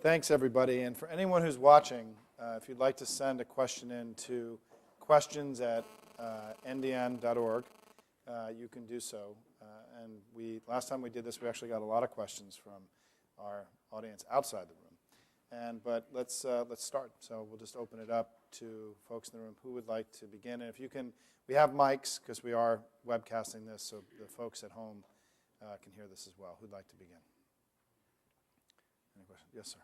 Thanks, everybody. And for anyone who's watching, if you'd like to send a question in to questions@ndn.org, you can do so. And last time we did this, we actually got a lot of questions from our audience outside the room. But let's start. So we'll just open it up to folks in the room who would like to begin. And if you can, we have mics because we are webcasting this, so the folks at home can hear this as well. Who'd like to begin? Any questions? Yes, sir.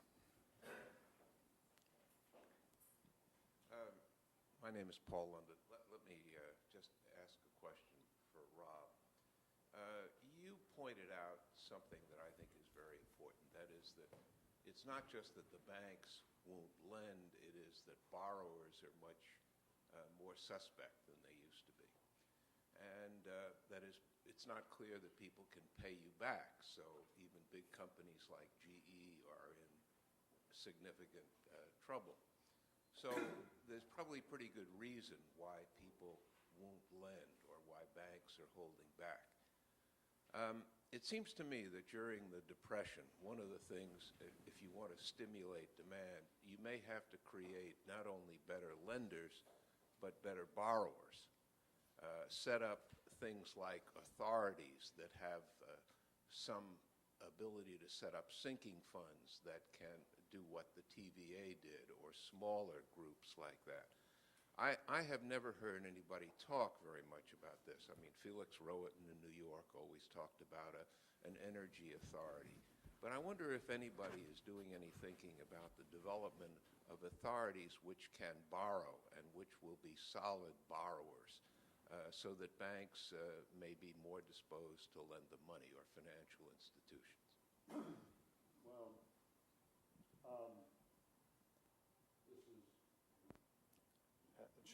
My name is Paul London. Let me just ask a question for Rob. You pointed out something that I think is very important. That is that it's not just that the banks won't lend, it is that borrowers are much more suspect than they used to be. And that is, it's not clear that people can pay you back. So even big companies like GE are in significant trouble. So there's probably pretty good reason why people won't lend or why banks are holding back. It seems to me that during the Depression, one of the things, if you want to stimulate demand, you may have to create not only better lenders, but better borrowers. Set up things like authorities that have some ability to set up sinking funds that can do what the TVA did, or smaller groups like that. I have never heard anybody talk very much about this. I mean, Felix Rohatyn in New York always talked about an energy authority. But I wonder if anybody is doing any thinking about the development of authorities which can borrow and which will be solid borrowers, so that banks may be more disposed to lend them money, or financial institutions. Well, this is...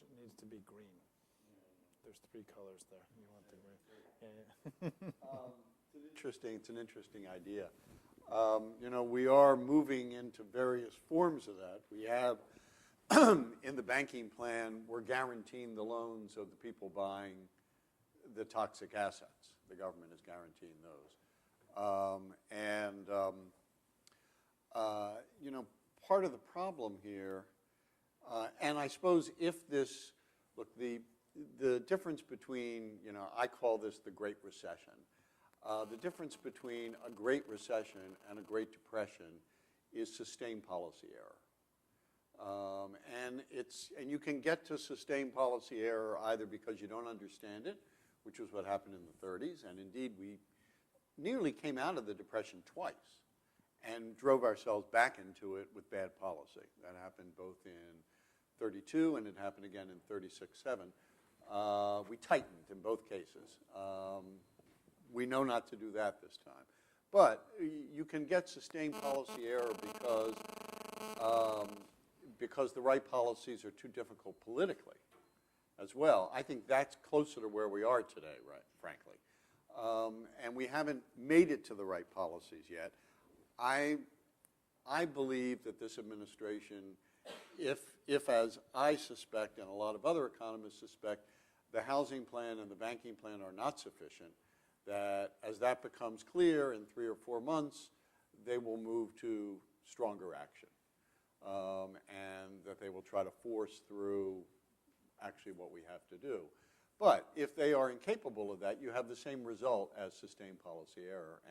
It needs to be green. There's 3 colors there. You want the green. It's an interesting idea. We are moving into various forms of that. We have, in the banking plan, we're guaranteeing the loans of the people buying the toxic assets. The government is guaranteeing those. Part of the problem here, and I suppose if this, look, the difference between, I call this the Great Recession. The difference between a Great Recession and a Great Depression is sustained policy error. And you can get to sustained policy error either because you don't understand it, which was what happened in the 30s, and indeed we nearly came out of the Depression twice and drove ourselves back into it with bad policy. That happened both in 32 and it happened again in 36-7. We tightened in both cases. We know not to do that this time. But you can get sustained policy error because the right policies are too difficult politically as well. I think that's closer to where we are today, right, frankly. And we haven't made it to the right policies yet. I believe that this administration, if as I suspect and a lot of other economists suspect, the housing plan and the banking plan are not sufficient, that as that becomes clear in 3 or 4 months, they will move to stronger action. And that they will try to force through actually what we have to do. But if they are incapable of that, you have the same result as sustained policy error.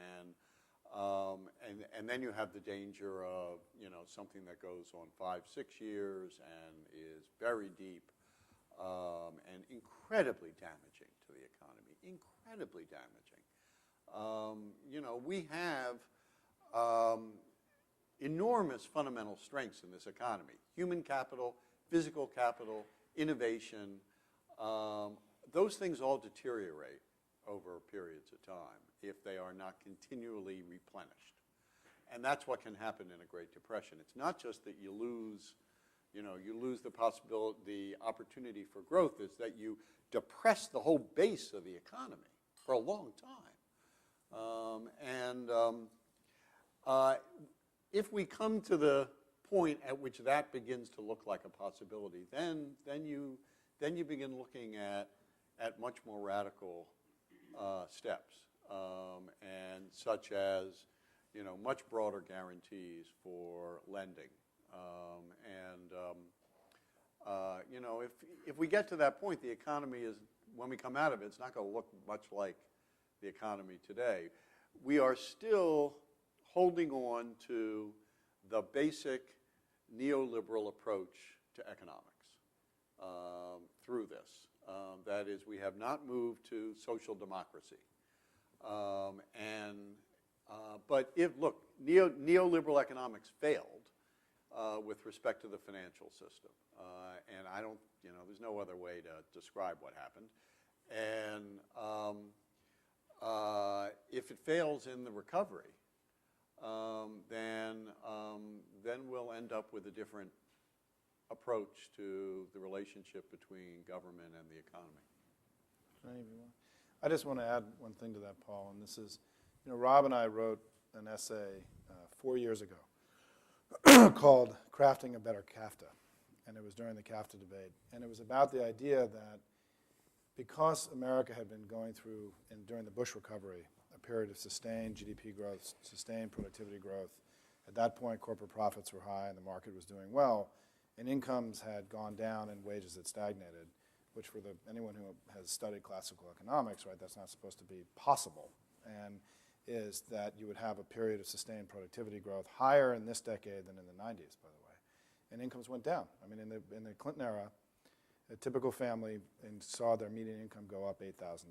And then you have the danger of something that goes on 5, 6 years and is very deep and incredibly damaging to the economy, incredibly damaging. We have enormous fundamental strengths in this economy: human capital, physical capital, innovation. Those things all deteriorate over periods of time if they are not continually replenished. And that's what can happen in a Great Depression. It's not just that you lose the possibility, the opportunity for growth, is that you depress the whole base of the economy for a long time. If we come to the point at which that begins to look like a possibility, then you begin looking at much more radical steps, and such as much broader guarantees for lending. If we get to that point, the economy is, when we come out of it, it's not going to look much like the economy today. We are still holding on to the basic neoliberal approach to economics through this. That is, we have not moved to social democracy. But look, neoliberal economics failed with respect to the financial system. And I don't, there's no other way to describe what happened. And if it fails in the recovery, then we'll end up with a different approach to the relationship between government and the economy. I just want to add one thing to that, Paul, and this is, Rob and I wrote an essay 4 years ago called Crafting a Better CAFTA, and it was during the CAFTA debate, and it was about the idea that because America had been going through, during the Bush recovery, a period of sustained GDP growth, sustained productivity growth. At that point, corporate profits were high and the market was doing well, and incomes had gone down and wages had stagnated, which for anyone who has studied classical economics, right, that's not supposed to be possible, and is that you would have a period of sustained productivity growth higher in this decade than in the 90s, by the way, and incomes went down. I mean, in the Clinton era, a typical family saw their median income go up $8,000.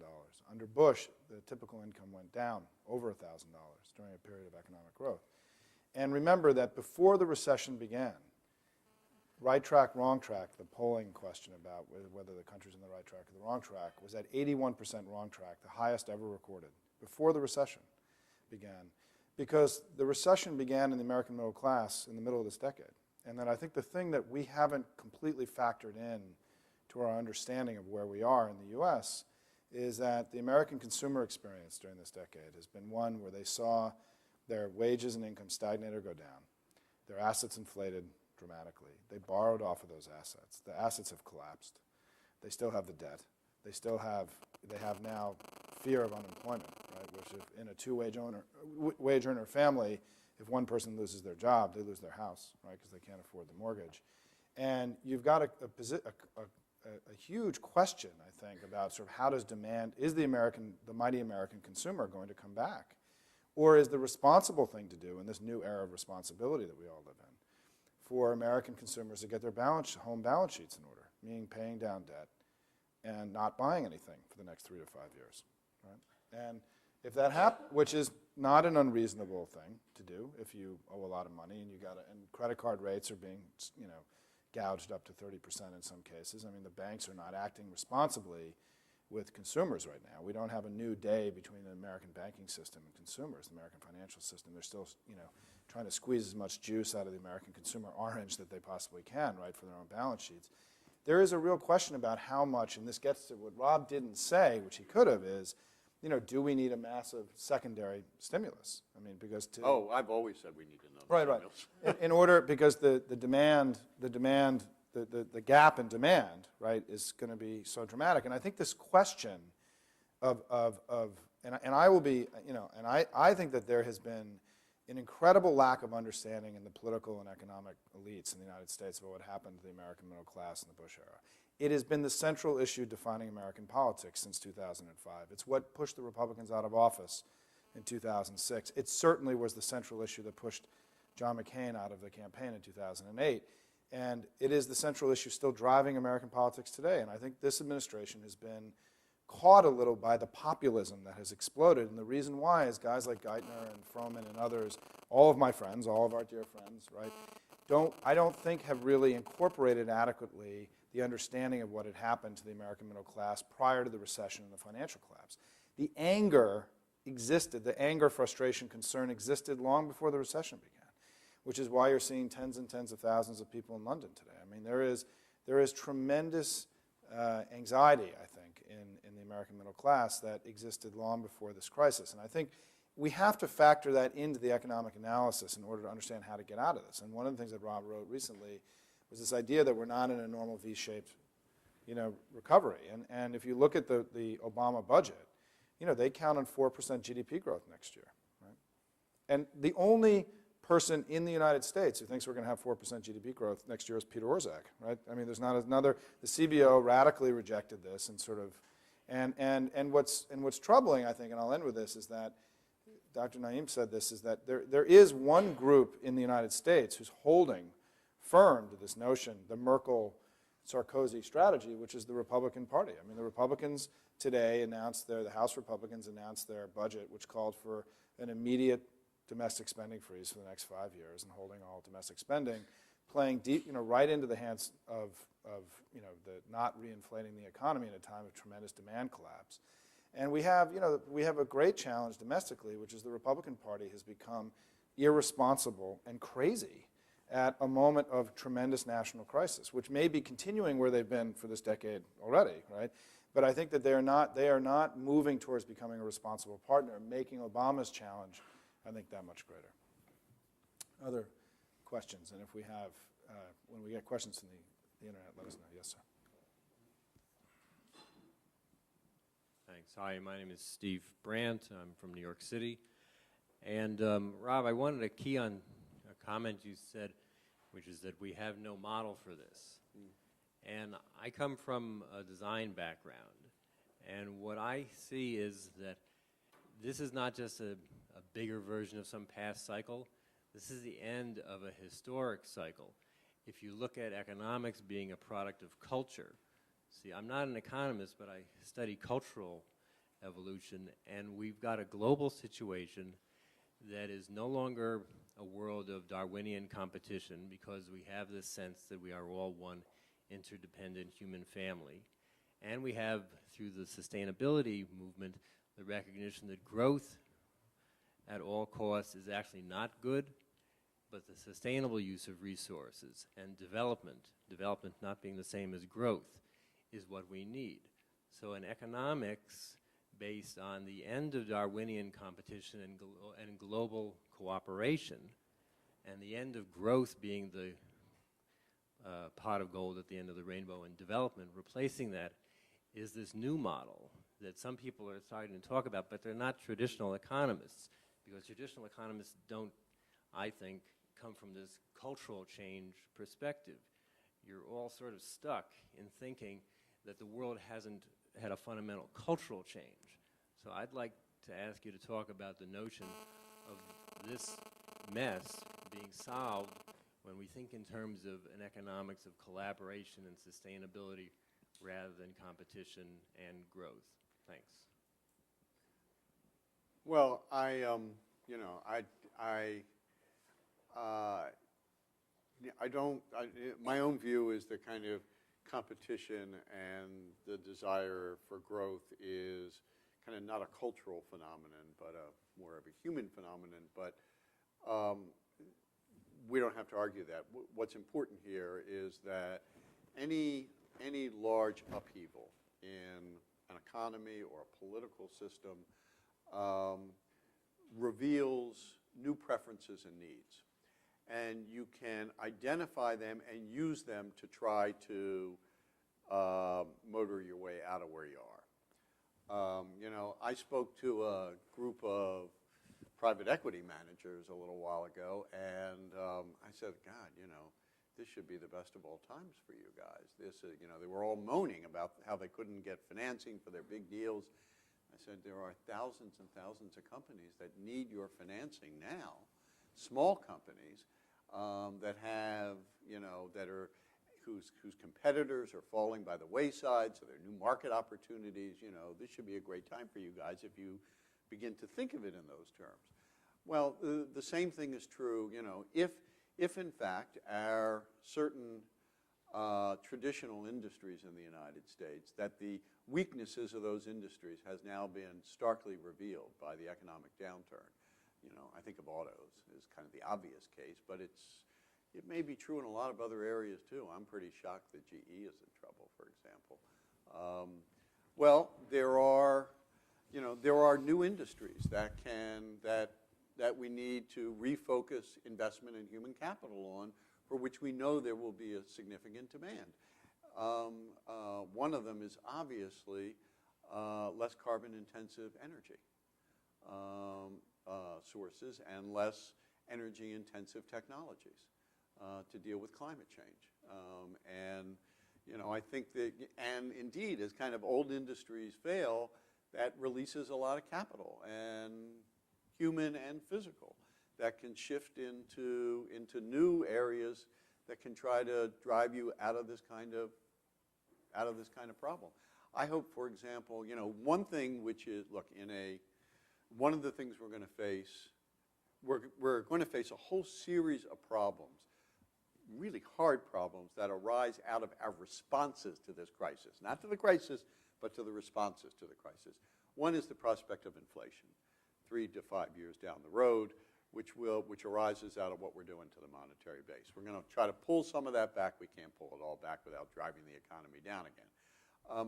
Under Bush, the typical income went down over $1,000 during a period of economic growth. And remember that before the recession began, right track, wrong track, the polling question about whether the country's on the right track or the wrong track, was at 81% wrong track, the highest ever recorded, before the recession began. Because the recession began in the American middle class in the middle of this decade. And then I think the thing that we haven't completely factored in to our understanding of where we are in the U.S. is that the American consumer experience during this decade has been one where they saw their wages and income stagnate or go down. Their assets inflated dramatically. They borrowed off of those assets. The assets have collapsed. They still have the debt. They have now fear of unemployment, right? Which if in a wage earner family, if one person loses their job, they lose their house, right? Because they can't afford the mortgage. And you've got a huge question, I think, about sort of how does demand, is the mighty American consumer going to come back? Or is the responsible thing to do in this new era of responsibility that we all live in for American consumers to get their home balance sheets in order, meaning paying down debt and not buying anything for the next 3 to 5 years, right? And if that happens, which is not an unreasonable thing to do if you owe a lot of money and and credit card rates are being, gouged up to 30% in some cases. I mean, the banks are not acting responsibly with consumers right now. We don't have a new day between the American banking system and consumers, the American financial system. They're still, trying to squeeze as much juice out of the American consumer orange that they possibly can, right, for their own balance sheets. There is a real question about how much, and this gets to what Rob didn't say, which he could have, is, do we need a massive secondary stimulus? I mean, because I've always said we need another stimulus. Right. In order, because the gap in demand, right, is going to be so dramatic. And I think this question and I will be, and I think that there has been an incredible lack of understanding in the political and economic elites in the United States about what happened to the American middle class in the Bush era. It has been the central issue defining American politics since 2005. It's what pushed the Republicans out of office in 2006. It certainly was the central issue that pushed John McCain out of the campaign in 2008. And it is the central issue still driving American politics today. And I think this administration has been caught a little by the populism that has exploded. And the reason why is guys like Geithner and Froman and others, all of my friends, all of our dear friends, right, I don't think have really incorporated adequately the understanding of what had happened to the American middle class prior to the recession and the financial collapse. The anger existed, the anger, frustration, concern existed long before the recession began, which is why you're seeing tens and tens of thousands of people in London today. I mean, there is tremendous anxiety, I think, in the American middle class that existed long before this crisis. And I think we have to factor that into the economic analysis in order to understand how to get out of this. And one of the things that Rob wrote recently was this idea that we're not in a normal V-shaped, recovery. And if you look at the Obama budget, they count on 4% GDP growth next year, right? And the only person in the United States who thinks we're going to have 4% GDP growth next year is Peter Orszag, right? I mean, there's not another. The CBO radically rejected this and sort of, and what's troubling, I think, and I'll end with this, is that Dr. Naim said this, is that there is one group in the United States who's holding firm to this notion, the Merkel-Sarkozy strategy, which is the Republican Party. I mean, the Republicans today announced the House Republicans announced their budget, which called for an immediate domestic spending freeze for the next 5 years and holding all domestic spending, playing deep, right into the hands of the not reinflating the economy in a time of tremendous demand collapse. And we have a great challenge domestically, which is the Republican Party has become irresponsible and crazy at a moment of tremendous national crisis, which may be continuing where they've been for this decade already, right? But I think that they are not moving towards becoming a responsible partner, making Obama's challenge, I think, that much greater. Other questions? And if we have, when we get questions from the internet, let us know. Yes, sir. Thanks. Hi, my name is Steve Brandt. I'm from New York City. And Rob, I wanted to key on a comment you said, which is that we have no model for this. And I come from a design background. And what I see is that this is not just a bigger version of some past cycle. This is the end of a historic cycle. If you look at economics being a product of culture, see, I'm not an economist, but I study cultural evolution, and we've got a global situation that is no longer a world of Darwinian competition, because we have this sense that we are all one interdependent human family. And we have, through the sustainability movement, the recognition that growth at all costs is actually not good, but the sustainable use of resources and development not being the same as growth, is what we need. So in economics, based on the end of Darwinian competition and global cooperation, and the end of growth being the pot of gold at the end of the rainbow, and development, replacing that is this new model that some people are starting to talk about, but they're not traditional economists, because traditional economists don't, I think, come from this cultural change perspective. You're all sort of stuck in thinking that the world hasn't had a fundamental cultural change. So I'd like to ask you to talk about the notion of this mess being solved when we think in terms of an economics of collaboration and sustainability rather than competition and growth. Thanks. Well, my own view is the kind of competition and the desire for growth is kind of not a cultural phenomenon, but more of a human phenomenon. But we don't have to argue that. What's important here is that any large upheaval in an economy or a political system reveals new preferences and needs. And you can identify them and use them to try to motor your way out of where you are. I spoke to a group of private equity managers a little while ago, and I said, God, this should be the best of all times for you guys. They were all moaning about how they couldn't get financing for their big deals. I said, there are thousands and thousands of companies that need your financing now, small companies that have, whose competitors are falling by the wayside, so there are new market opportunities. This should be a great time for you guys if you begin to think of it in those terms. Well, the same thing is true, if in fact our certain traditional industries in the United States, that the weaknesses of those industries has now been starkly revealed by the economic downturn. I think of autos as kind of the obvious case, but it may be true in a lot of other areas too. I'm pretty shocked that GE is in trouble, for example. Well, there are new industries that we need to refocus investment in human capital on, for which we know there will be a significant demand. One of them is obviously less carbon-intensive energy. sources and less energy-intensive technologies to deal with climate change. And I think that, and indeed, as kind of old industries fail, that releases a lot of capital, and human and physical, that can shift into new areas that can try to drive you out of this kind of problem. I hope, for example, one thing which is, look, one of the things we're going to face, we're going to face a whole series of problems, really hard problems that arise out of our responses to this crisis. Not to the crisis, but to the responses to the crisis. One is the prospect of inflation, 3 to 5 years down the road, which arises out of what we're doing to the monetary base. We're going to try to pull some of that back. We can't pull it all back without driving the economy down again.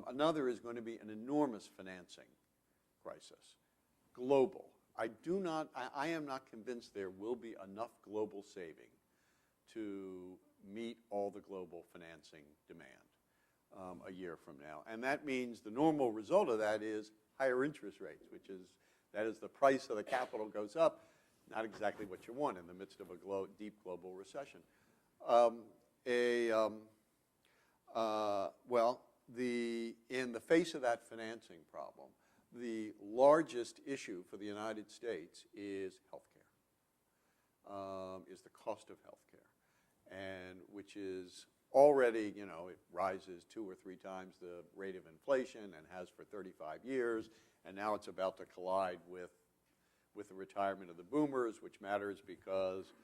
Another is going to be an enormous financing crisis, global. I am not convinced there will be enough global saving to meet all the global financing demand a year from now. And that means the normal result of that is higher interest rates, that is the price of the capital goes up, not exactly what you want in the midst of a deep global recession. In the face of that financing problem, the largest issue for the United States is healthcare, is the cost of healthcare, and which is already, it rises 2 or 3 times the rate of inflation and has for 35 years, and now it's about to collide with the retirement of the boomers, which matters because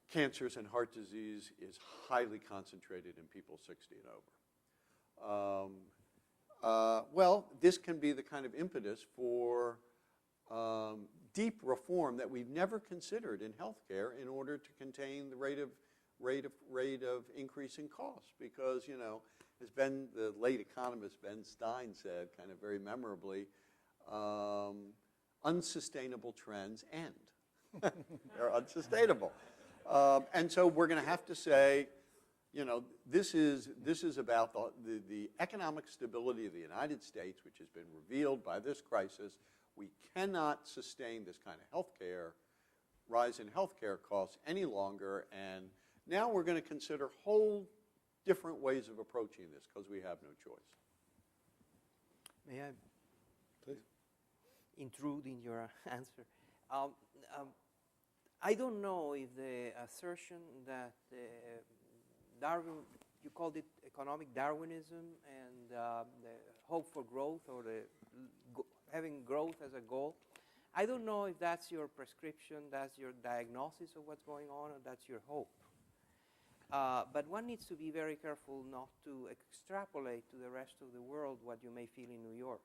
cancers and heart disease is highly concentrated in people 60 and over. This can be the kind of impetus for deep reform that we've never considered in healthcare in order to contain the rate of increasing costs. Because, as the late economist Ben Stein said, kind of very memorably, unsustainable trends end. They're unsustainable. And so we're going to have to say, this is about the economic stability of the United States, which has been revealed by this crisis. We cannot sustain this kind of rise in healthcare costs any longer, and now we're going to consider whole different ways of approaching this because we have no choice. May I Please. intrude in your answer? I don't know if the assertion that Darwin, you called it economic Darwinism, and the hope for growth, or having growth as a goal, I don't know if that's your prescription, that's your diagnosis of what's going on, or that's your hope. But one needs to be very careful not to extrapolate to the rest of the world what you may feel in New York.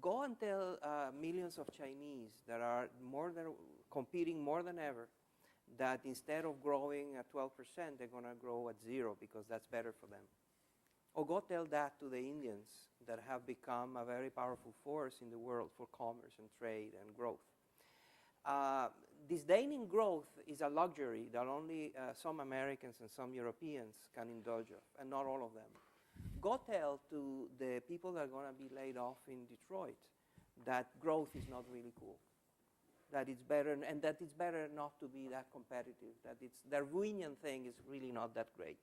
Go and tell millions of Chinese that are competing more than ever that instead of growing at 12%, they're going to grow at 0 because that's better for them. Or go tell that to the Indians that have become a very powerful force in the world for commerce and trade and growth. Disdaining growth is a luxury that only some Americans and some Europeans can indulge of, and not all of them. Go tell to the people that are going to be laid off in Detroit that growth is not really cool, that it's better, and that it's better not to be that competitive, that it's Darwinian thing is really not that great,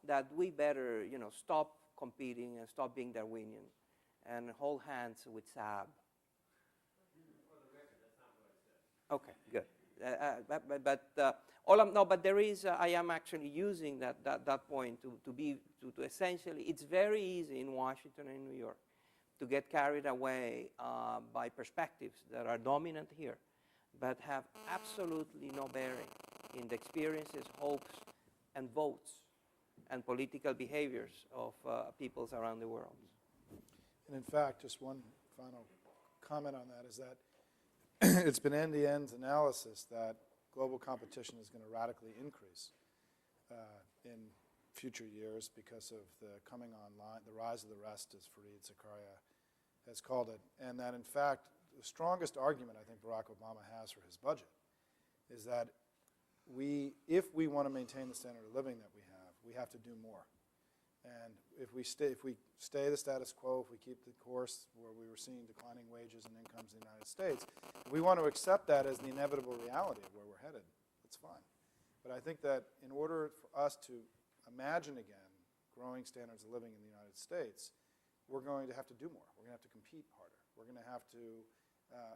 that we better stop competing and stop being Darwinian and hold hands with Saab. Okay, good. But there is. I am actually using that point to essentially. It's very easy in Washington and New York to get carried away by perspectives that are dominant here, but have absolutely no bearing in the experiences, hopes, and votes and political behaviors of peoples around the world. And in fact, just one final comment on that is that it's been end-to-end analysis that global competition is going to radically increase in future years because of the coming online, the rise of the rest, as Fareed Zakaria has called it, and that in fact the strongest argument I think Barack Obama has for his budget is that if we want to maintain the standard of living that we have to do more. And if we stay the status quo, if we keep the course where we were seeing declining wages and incomes in the United States, if we want to accept that as the inevitable reality of where we're headed, that's fine. But I think that in order for us to imagine again growing standards of living in the United States, we're going to have to do more. We're going to have to compete harder. We're going to have to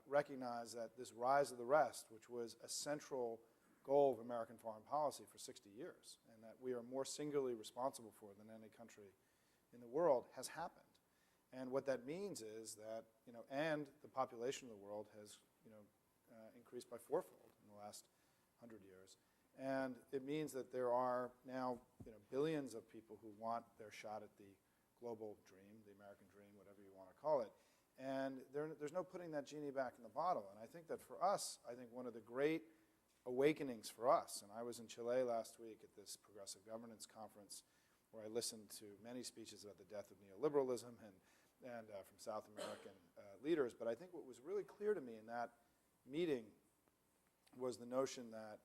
recognize that this rise of the rest, which was a central goal of American foreign policy for 60 years, and that we are more singularly responsible for than any country in the world, has happened. And what that means is that, and the population of the world has, increased by fourfold in the last 100 years. And it means that there are now, billions of people who want their shot at the global dream, the American dream, whatever you want to call it. And there's no putting that genie back in the bottle. And I think that for us, one of the great awakenings for us, and I was in Chile last week at this progressive governance conference where I listened to many speeches about the death of neoliberalism and from South American leaders, but I think what was really clear to me in that meeting was the notion that,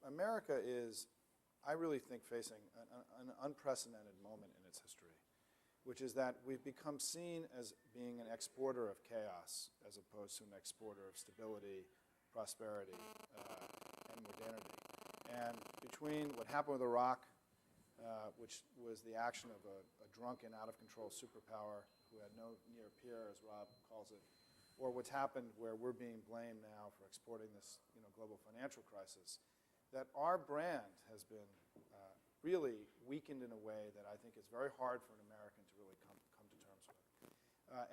America is, I really think, facing an unprecedented moment in its history, which is that we've become seen as being an exporter of chaos as opposed to an exporter of stability, prosperity, and modernity. And between what happened with Iraq, which was the action of a drunken, out-of-control superpower who had no near peer, as Rob calls it, or what's happened where we're being blamed now for exporting this global financial crisis, that our brand has been really weakened in a way that I think is very hard for an American to really come to terms with,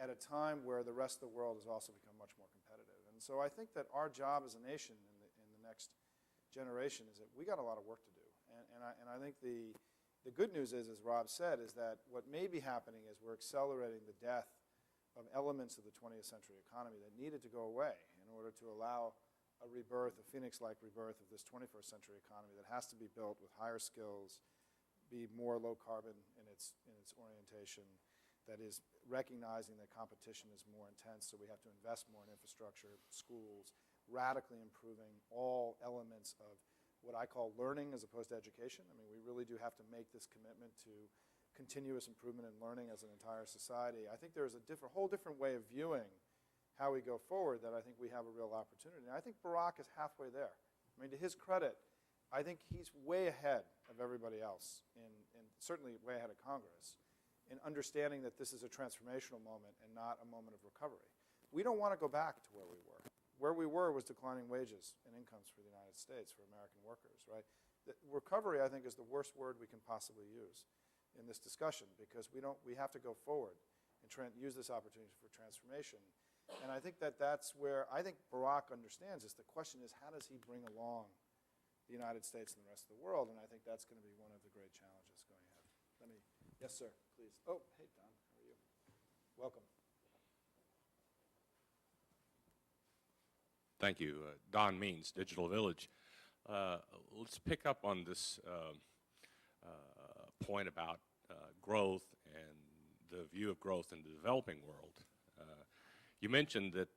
at a time where the rest of the world has also become much more competitive. And so I think that our job as a nation in the next generation is that we got a lot of work to do. And I think the good news is, as Rob said, is that what may be happening is we're accelerating the death of elements of the 20th century economy that needed to go away in order to allow a rebirth, a Phoenix-like rebirth of this 21st century economy that has to be built with higher skills, be more low carbon in its orientation, that is recognizing that competition is more intense, so we have to invest more in infrastructure, schools, radically improving all elements of what I call learning as opposed to education. I mean, we really do have to make this commitment to continuous improvement in learning as an entire society. I think there's a whole different way of viewing how we go forward that I think we have a real opportunity. And I think Barack is halfway there. I mean, to his credit, I think he's way ahead of everybody else, and certainly way ahead of Congress, in understanding that this is a transformational moment and not a moment of recovery. We don't want to go back to where we were. Where we were was declining wages and incomes for the United States, for American workers, right? The recovery, I think, is the worst word we can possibly use in this discussion, because we have to go forward and use this opportunity for transformation. And I think that's where I think Barack understands this. The question is, how does he bring along the United States and the rest of the world? And I think that's going to be one of the great challenges going ahead. Yes, sir, please. Oh, hey, Don, how are you? Welcome. Thank you. Don Means, Digital Village. Let's pick up on this point about growth and the view of growth in the developing world. You mentioned that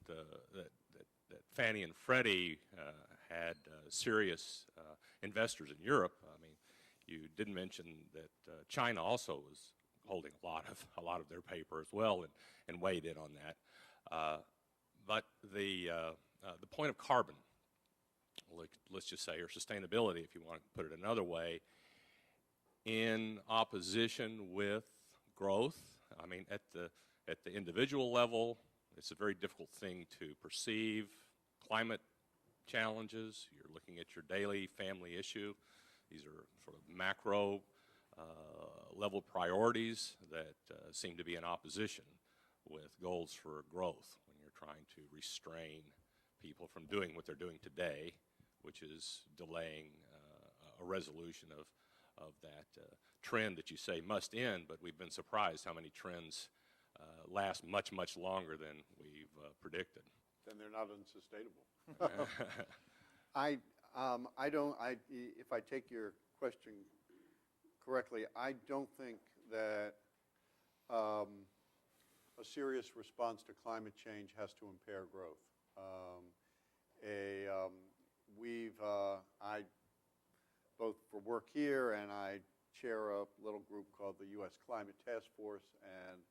that Fannie and Freddie had serious investors in Europe. I mean, you didn't mention that China also was holding a lot of their paper as well and weighed in on that. But the point of carbon, let's just say, or sustainability, if you want to put it another way, in opposition with growth. I mean, at the individual level, it's a very difficult thing to perceive climate challenges. You're looking at your daily family issue. These are sort of macro level priorities that seem to be in opposition with goals for growth when you're trying to restrain people from doing what they're doing today, which is delaying a resolution of that trend that you say must end, but we've been surprised how many trends last much, much longer than we've predicted. Then they're not unsustainable. If I take your question correctly, I don't think that a serious response to climate change has to impair growth. I both for work here, and I chair a little group called the U.S. Climate Task Force, and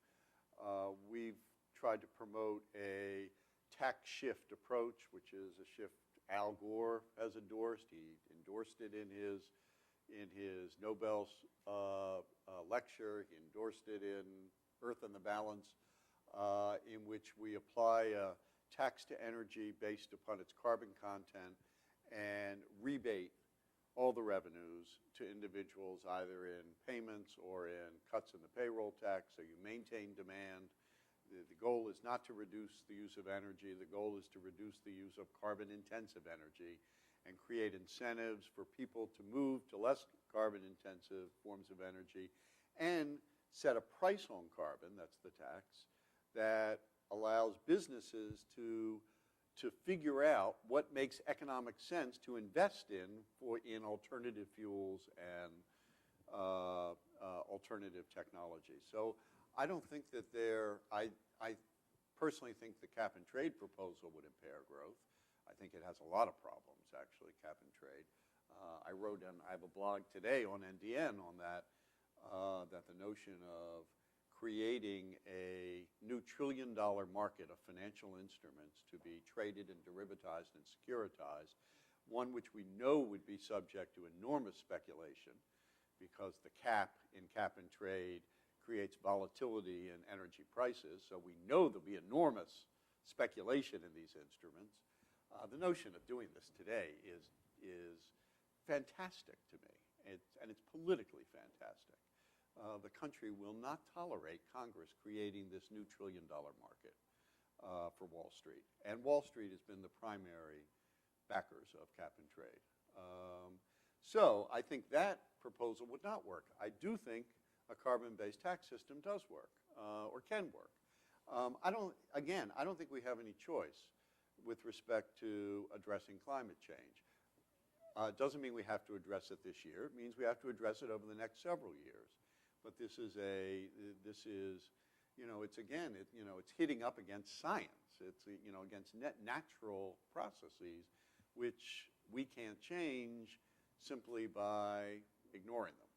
we've tried to promote a tax shift approach, which is a shift Al Gore has endorsed. He endorsed it in his Nobel lecture. He endorsed it in Earth and the Balance, in which we apply a tax to energy based upon its carbon content and rebate all the revenues to individuals, either in payments or in cuts in the payroll tax, so you maintain demand. The goal is not to reduce the use of energy. The goal is to reduce the use of carbon-intensive energy and create incentives for people to move to less carbon-intensive forms of energy and set a price on carbon, that's the tax, that allows businesses to figure out what makes economic sense to invest in alternative fuels and alternative technologies. So I don't think that I personally think the cap and trade proposal would impair growth. I think it has a lot of problems, actually, cap and trade. I have a blog today on NDN on that, that the notion of creating a new trillion-dollar market of financial instruments to be traded and derivatized and securitized, one which we know would be subject to enormous speculation because the cap in cap and trade creates volatility in energy prices, so we know there'll be enormous speculation in these instruments. The notion of doing this today is fantastic to me, and it's politically fantastic. The country will not tolerate Congress creating this new trillion-dollar market for Wall Street. And Wall Street has been the primary backers of cap and trade. So I think that proposal would not work. I do think a carbon-based tax system does work, or can work. I don't think we have any choice with respect to addressing climate change. It doesn't mean we have to address it this year. It means we have to address it over the next several years. But it's hitting up against science. It's, against natural processes, which we can't change simply by ignoring them.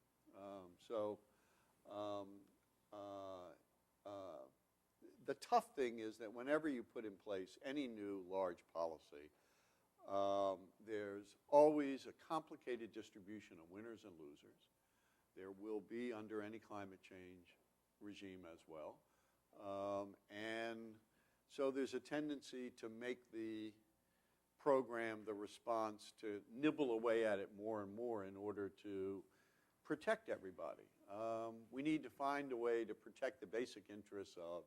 The tough thing is that whenever you put in place any new large policy, there's always a complicated distribution of winners and losers. There will be under any climate change regime as well. And so there's a tendency to make the program, the response, to nibble away at it more and more in order to protect everybody. We need to find a way to protect the basic interests of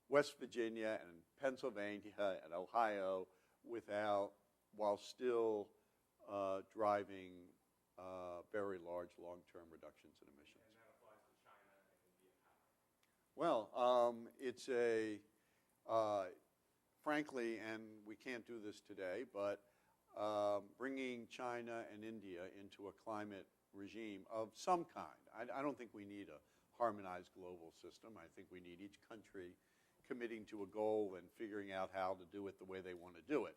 West Virginia and Pennsylvania and Ohio while still driving very large long-term reductions in emissions. And that applies to China and India. Well, it's frankly, and we can't do this today, but bringing China and India into a climate regime of some kind. I don't think we need a harmonized global system. I think we need each country committing to a goal and figuring out how to do it the way they want to do it.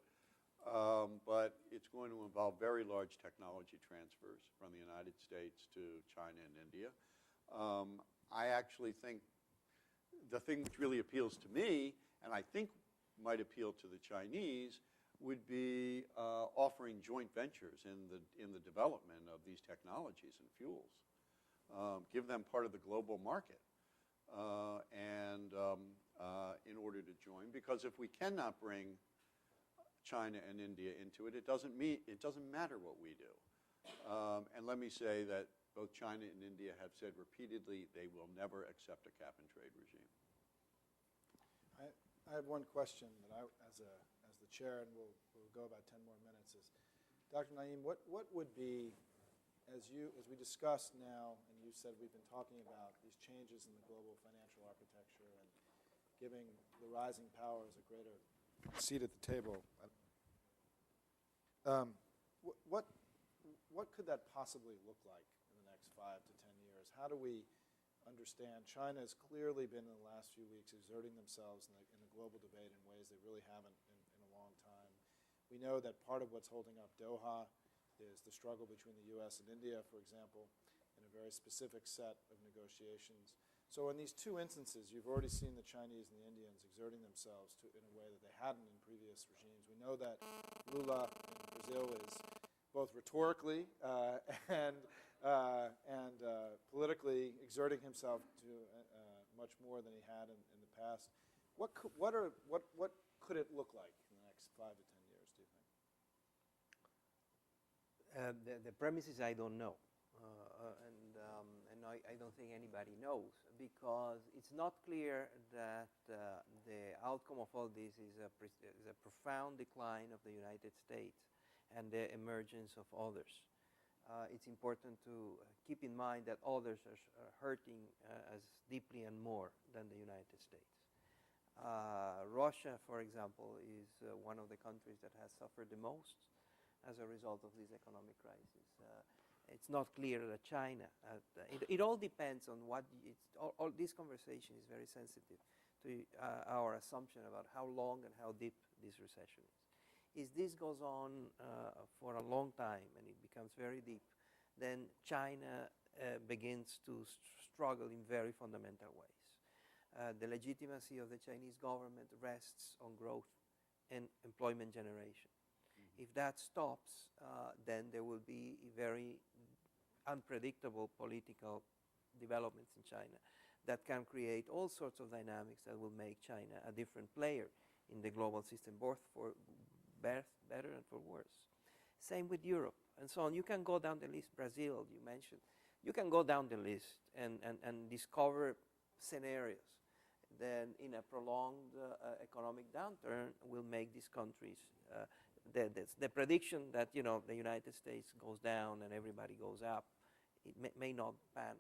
But it's going to involve very large technology transfers from the United States to China and India. I actually think the thing which really appeals to me, and I think might appeal to the Chinese, would be offering joint ventures in the development of these technologies and fuels. Give them part of the global market in order to join. Because if we cannot bring China and India into it, it doesn't matter what we do. And let me say that both China and India have said repeatedly they will never accept a cap and trade regime. I have one question that as the chair, and we'll go about 10 more minutes, is Dr. Naim, what would be, as we discussed now, and you said we've been talking about these changes in the global financial architecture and giving the rising powers a greater seat at the table. What could that possibly look like in the next 5 to 10 years? How do we understand? China has clearly been in the last few weeks exerting themselves in the global debate in ways they really haven't in a long time. We know that part of what's holding up Doha is the struggle between the U.S. and India, for example, in a a very specific set of negotiations. So in these two instances, you've already seen the Chinese and the Indians exerting themselves in a way that they hadn't in previous regimes. We know that Lula in Brazil is both rhetorically and politically exerting himself to much more than he had in the past. What could it look like in the next 5 to 10 years, do you think? The premise is I don't know. And I don't think anybody knows, because it's not clear that the outcome of all this is a profound decline of the United States and the emergence of others. It's important to keep in mind that others are hurting as deeply and more than the United States. Russia, for example, is one of the countries that has suffered the most as a result of this economic crisis. It's not clear that China, it all depends on what, all this conversation is very sensitive to our assumption about how long and how deep this recession is. If this goes on for a long time and it becomes very deep, then China begins to struggle in very fundamental ways. The legitimacy of the Chinese government rests on growth and employment generation. If that stops, then there will be very unpredictable political developments in China that can create all sorts of dynamics that will make China a different player in the global system, both for better and for worse. Same with Europe and so on. You can go down the list. Brazil, you mentioned. You can go down the list and discover scenarios then in a prolonged economic downturn will make these countries the prediction that the United States goes down and everybody goes up, it may not pan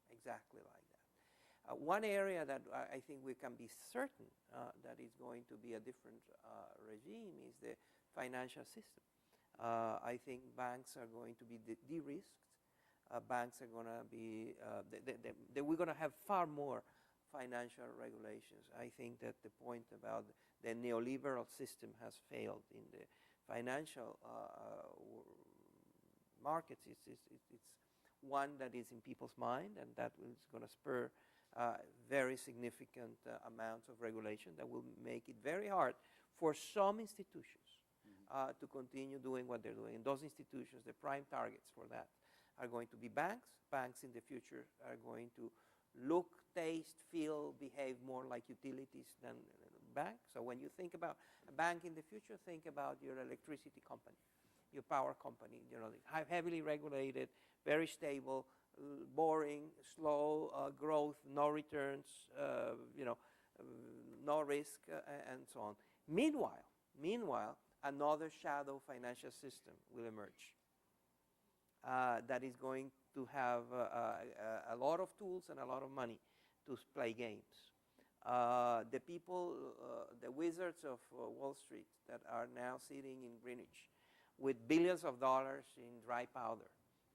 exactly like that. One area that I think we can be certain that is going to be a different regime is the financial system. I think banks are going to be de-risked. Banks are going to be, we're going to have far more financial regulations. I think that the point about the neoliberal system has failed in the financial markets. It's one that is in people's mind, and that is going to spur very significant amounts of regulation that will make it very hard for some institutions to continue doing what they're doing. And those institutions, the prime targets for that, are going to be banks. Banks in the future are going to look, taste, feel, behave more like utilities than banks. So when you think about a bank in the future, think about your electricity company, your power company, heavily regulated, very stable, boring, slow growth, no returns, no risk, and so on. Meanwhile, another shadow financial system will emerge that is going to have a lot of tools and a lot of money to play games. The people, the wizards of Wall Street that are now sitting in Greenwich with billions of dollars in dry powder.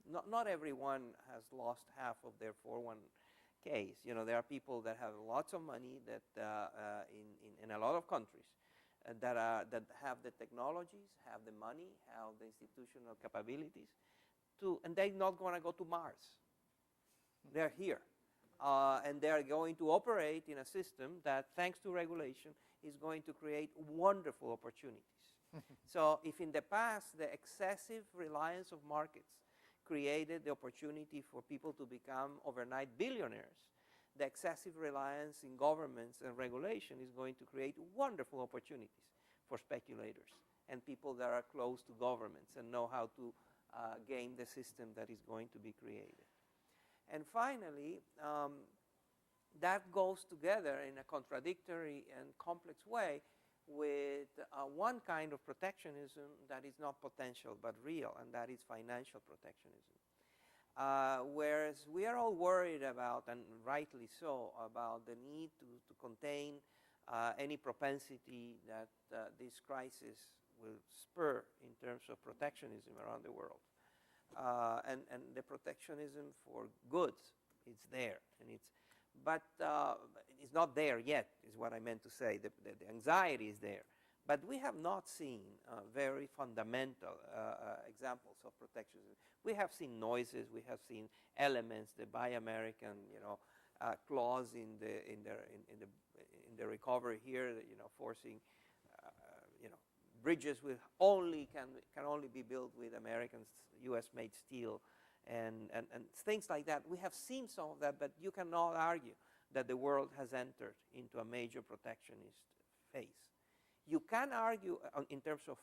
Not everyone has lost half of their 401ks. There are people that have lots of money that in a lot of countries that have the technologies, have the money, have the institutional capabilities, and they're not going to go to Mars. They're here. And they're going to operate in a system that, thanks to regulation, is going to create wonderful opportunities. So if in the past the excessive reliance of markets created the opportunity for people to become overnight billionaires, the excessive reliance in governments and regulation is going to create wonderful opportunities for speculators and people that are close to governments and know how to game the system that is going to be created. And finally, that goes together in a contradictory and complex way with one kind of protectionism that is not potential but real, and that is financial protectionism. Whereas we are all worried about, and rightly so, about the need to contain any propensity that this crisis will spur in terms of protectionism around the world. And the protectionism for goods, it's there. But it's not there yet, is what I meant to say. The anxiety is there, But we have not seen very fundamental examples of protectionism. We have seen noises, we have seen elements, the Buy American, clause in the recovery here, forcing, bridges with can only be built with American, U.S.-made steel, and things like that. We have seen some of that, but you cannot argue that the world has entered into a major protectionist phase. You can argue in terms of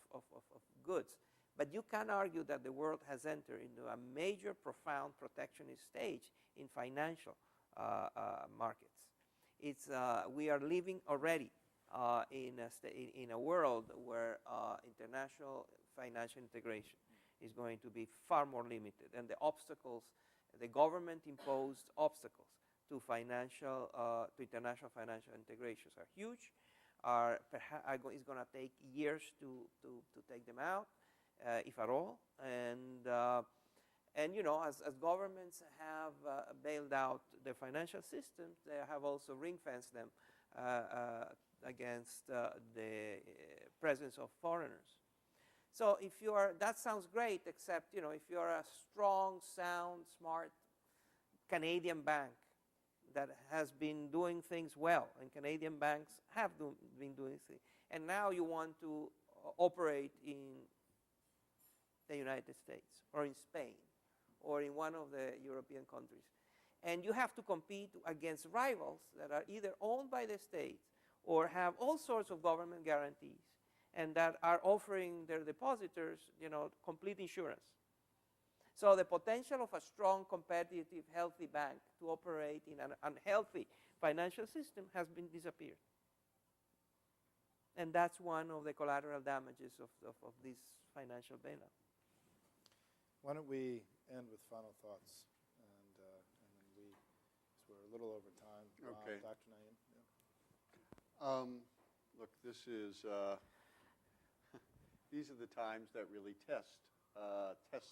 goods, but you can argue that the world has entered into a major, profound protectionist stage in financial markets. We are living already in a world where international financial integration is going to be far more limited, and the government-imposed obstacles to international financial integrations are huge. It's going to take years to take them out, if at all. And as governments have bailed out their financial systems, they have also ring-fenced them against the presence of foreigners. So that sounds great, except if you're a strong, sound, smart Canadian bank that has been doing things well, and Canadian banks have been doing things, and now you want to operate in the United States or in Spain or in one of the European countries, and you have to compete against rivals that are either owned by the state or have all sorts of government guarantees and that are offering their depositors, complete insurance. So the potential of a strong, competitive, healthy bank to operate in an unhealthy financial system has been disappeared. And that's one of the collateral damages of this financial bailout. Why don't we end with final thoughts? And then we're a little over time. Okay. Dr. Naim? Yeah. Look, these are the times that really test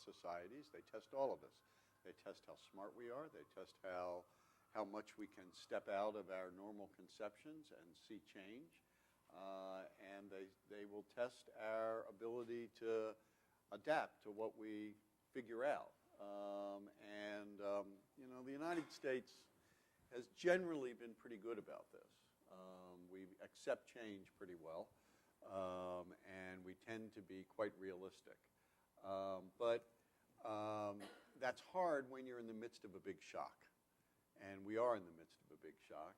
societies. They test all of us. They test how smart we are. They test how much we can step out of our normal conceptions and see change. And they will test our ability to adapt to what we figure out. The United States has generally been pretty good about this. We accept change pretty well, and we tend to be quite realistic. But that's hard when you're in the midst of a big shock, and we are in the midst of a big shock.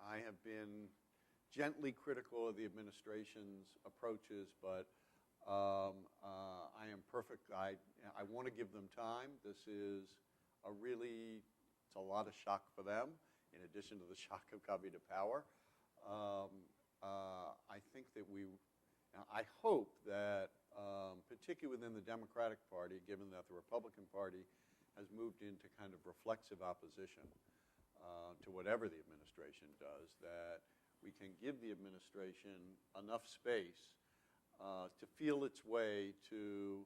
I have been gently critical of the administration's approaches, but I am perfect. I want to give them time. This is it's a lot of shock for them, in addition to the shock of coming to power. I think that I hope that, particularly within the Democratic Party, given that the Republican Party has moved into kind of reflexive opposition to whatever the administration does, that we can give the administration enough space to feel its way to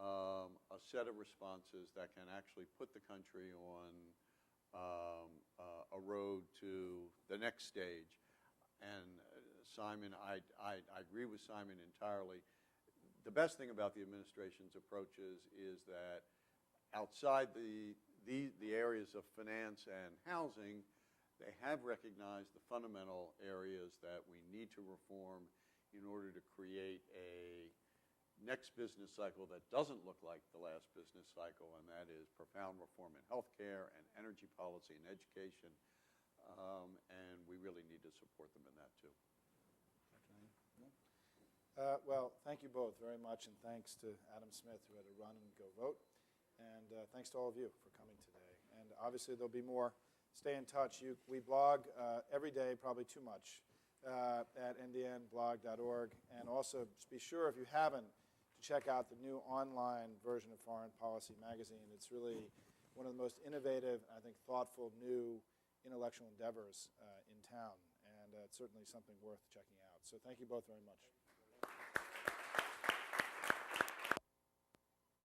a set of responses that can actually put the country on a road to the next stage. And Simon, I agree with Simon entirely. The best thing about the administration's approaches is that outside the areas of finance and housing, they have recognized the fundamental areas that we need to reform in order to create a next business cycle that doesn't look like the last business cycle, and that is profound reform in healthcare and energy policy and education. And we really need to support them in that, too. Well, thank you both very much, and thanks to Adam Smith, who had to run and go vote. And thanks to all of you for coming today. And obviously, there'll be more. Stay in touch. We blog every day, probably too much, at ndnblog.org. And also, be sure, if you haven't, to check out the new online version of Foreign Policy magazine. It's really one of the most innovative, I think, thoughtful, new intellectual endeavors in town. And it's certainly something worth checking out. So thank you both very much.